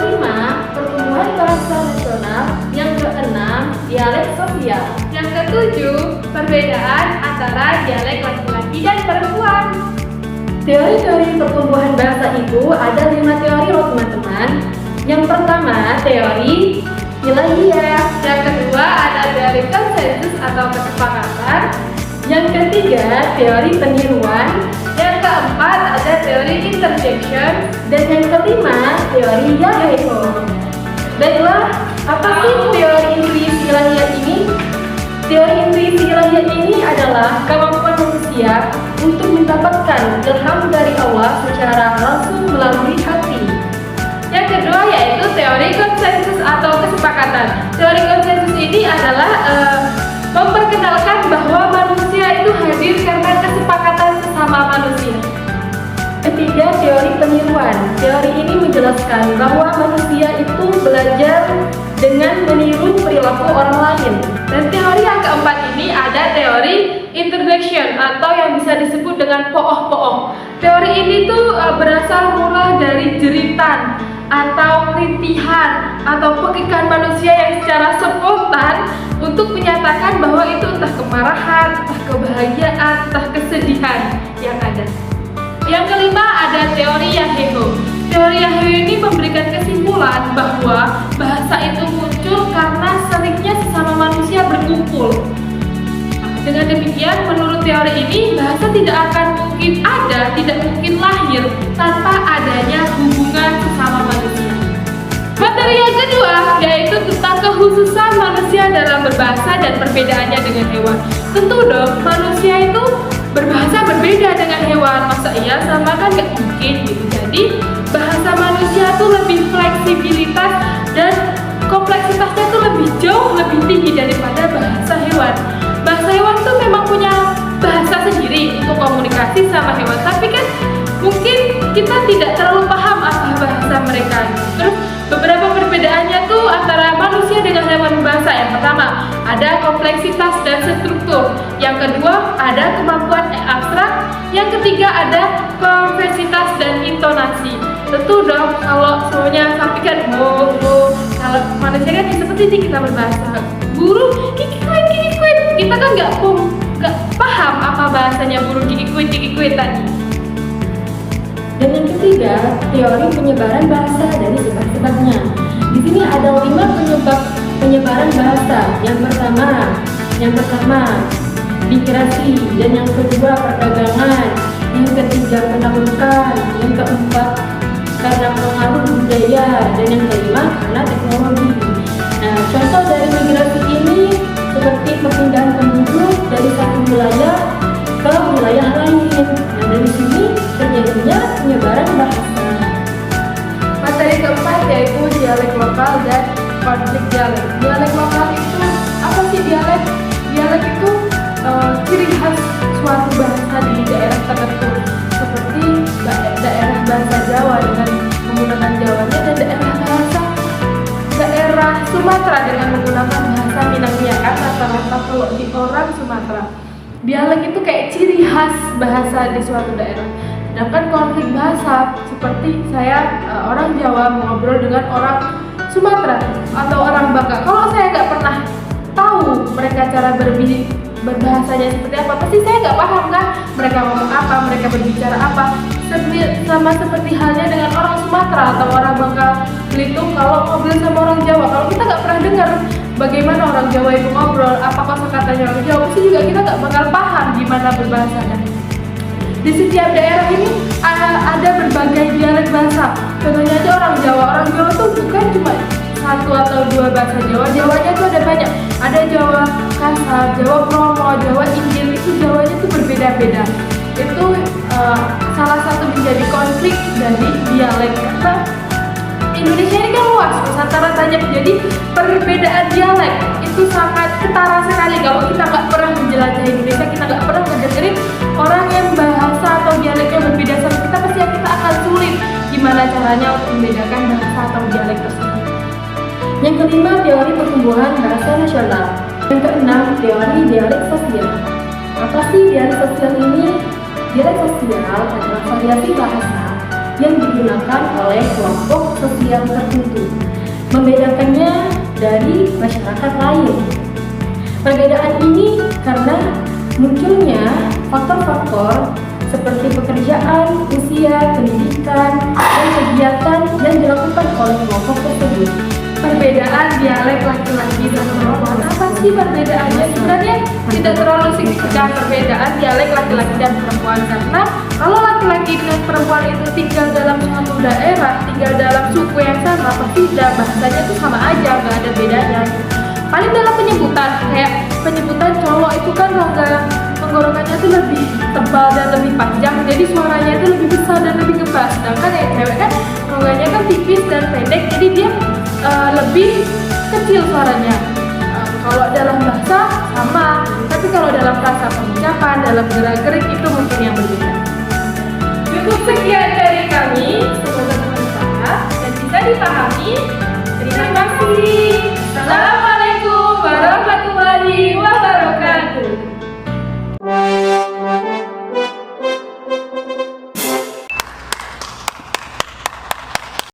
kelima, pertumbuhan bahasa nasional. Yang keenam, dialek sosial. Yang ketujuh, perbedaan antara dialek laki-laki dan perempuan. Teori-teori pertumbuhan bahasa itu ada 5 teori loh teman-teman. Yang pertama, teori ilahiyah. Yang kedua, ada teori konsensus atau kesepakatan. Yang ketiga, teori peniruan. Yang keempat, ada teori interjection. Dan yang kelima, teori Yaheho. Baiklah, apa sih teori intuisi ilahiyah ini? Teori intuisi ilahiyah ini adalah kemampuan manusia untuk mendapatkan ilham dari Allah secara langsung melalui hati. Yang kedua yaitu teori konsensus atau kesepakatan. Teori konsensus ini adalah memperkenalkan bahwa manusia itu hadir karena kesepakatan sesama manusia. Ketiga, teori peniruan. Teori ini menjelaskan bahwa manusia itu belajar dengan meniru perilaku orang lain. Dan teori yang keempat ini ada teori interjection atau yang bisa disebut dengan pooh-pooh. Teori ini tuh berasal mula dari jeritan atau rintihan atau pekikan manusia yang secara spontan untuk menyatakan bahwa itu entah kemarahan, entah kebahagiaan, entah kesedihan yang ada. Yang kelima ada teori Yaheho. Teori Yaheho ini memberikan kesimpulan bahwa bahasa itu muncul karena seringnya sesama manusia berkumpul. Dengan demikian, menurut teori ini, bahasa tidak akan mungkin ada, tidak mungkin lahir tanpa adanya hubungan sesama manusia. Materi yang kedua yaitu tentang kekhususan manusia dalam berbahasa dan perbedaannya dengan hewan. Tentu dong, manusia itu berbahasa berbeda dengan hewan. Masa iya sama kan gak mungkin gitu. Jadi bahasa manusia itu lebih fleksibilitas dan kompleksitasnya itu lebih jauh lebih tinggi daripada bahasa hewan. Bahasa hewan tuh memang punya bahasa sendiri untuk komunikasi sama hewan, tapi kan mungkin kita tidak terlalu paham apa bahasa mereka. Terus beberapa perbedaannya tuh antara manusia dengan hewan berbahasa. Yang pertama, ada kompleksitas dan struktur. Yang kedua, ada kemampuan abstrak. Yang ketiga, ada kompleksitas dan intonasi. Tentu dong, kalau semuanya sampaikan kalau manusia kan seperti ini kita berbahasa. Burung kikikuit, kita kan nggak paham apa bahasanya burung kikikuit tadi. Dan yang ketiga, teori penyebaran bahasa dari sebab-sebabnya. Di sini ada 5 penyebab penyebaran bahasa. Yang pertama, migrasi. Dan yang kedua, perdagangan. Yang ketiga, penaklukan. Yang keempat, karena pengaruh budaya. Dan yang kelima, karena teknologi. Nah, contoh dari migrasi ini seperti perpindahan penduduk dari satu wilayah ke wilayah lain. Nah, dari sini terjadinya penyebaran bahasa. Materi keempat yaitu dialek lokal dan konflik dialek. Dialek lokal itu apa sih dialek? Dialek itu ciri khas suatu bahasa di daerah tertentu, seperti daerah bahasa Jawa dengan menggunakan Jawanya dan daerah Sumatera dengan menggunakan bahasa Minangnya kan rata-rata kalau di orang Sumatera. Dialek itu kayak ciri khas bahasa di suatu daerah. Sedangkan konflik bahasa seperti saya orang Jawa mengobrol dengan orang Sumatera atau orang Bangka. Kalau saya nggak pernah tahu mereka cara berbahasanya seperti apa, pasti saya nggak paham kan mereka ngomong apa, mereka berbicara apa. Sama seperti halnya dengan orang Sumatera atau orang Bangka Belitung kalau ngobrol sama orang Jawa. Kalau kita nggak pernah dengar bagaimana orang Jawa itu ngobrol, apa kosakatanya orang Jawa, pasti juga kita nggak bakal paham gimana berbahasanya. Di setiap daerah ini ada berbagai dialek bahasa. Contohnya aja orang Jawa tuh bukan cuma satu atau dua bahasa Jawa. Jawanya tuh ada banyak. Ada Jawa kasar, Jawa Kromo, Jawa Injil. Itu Jawanya tuh berbeda-beda. Itu salah satu menjadi konflik dari dialek. Karena Indonesia ini kan luas, Nusantara banyak. Jadi perbedaan dialek itu sangat ketara sekali. Kalau kita nggak pernah menjelajahi Indonesia, kita nggak pernah mendengarin orang yang bahasa atau dialeknya berbeda sama kita, pasti kita akan sulit gimana caranya untuk membedakan bahasa atau dialek tersebut. Yang kelima, teori pertumbuhan bahasa nasional. Yang keenam, teori dialek sosial. Apa sih dialek sosial ini? Dialek sosial adalah variasi bahasa yang digunakan oleh kelompok sosial tertentu, membedakannya dari masyarakat lain. Perbedaan ini karena munculnya faktor-faktor seperti pekerjaan, usia, pendidikan, dan kegiatan yang dilakukan oleh kelompok tersebut. Perbedaan dialek laki-laki dan perempuan, apa sih perbedaannya? Sebenarnya tidak terlalu signifikan perbedaan dialek laki-laki dan perempuan, karena kalau laki-laki dan perempuan itu tinggal dalam suatu daerah, tinggal dalam suku yang sama, pasti bahasanya itu sama aja, nggak ada bedanya. Paling dalam penyebutan, kayak penyebutan cowok itu kan rongga tenggorokannya tuh lebih tebal dan lebih panjang, jadi suaranya itu lebih besar dan lebih ngebas. Sedangkan yang cewek kan rongganya kan tipis dan pendek, jadi dia lebih kecil suaranya. Kalau dalam bahasa sama, tapi kalau dalam bahasa pengucapan, dalam gerak-gerik itu mungkin yang berbeda. Cukup sekian dari kami, semoga bermanfaat dan bisa dipahami. Terima kasih. Salam.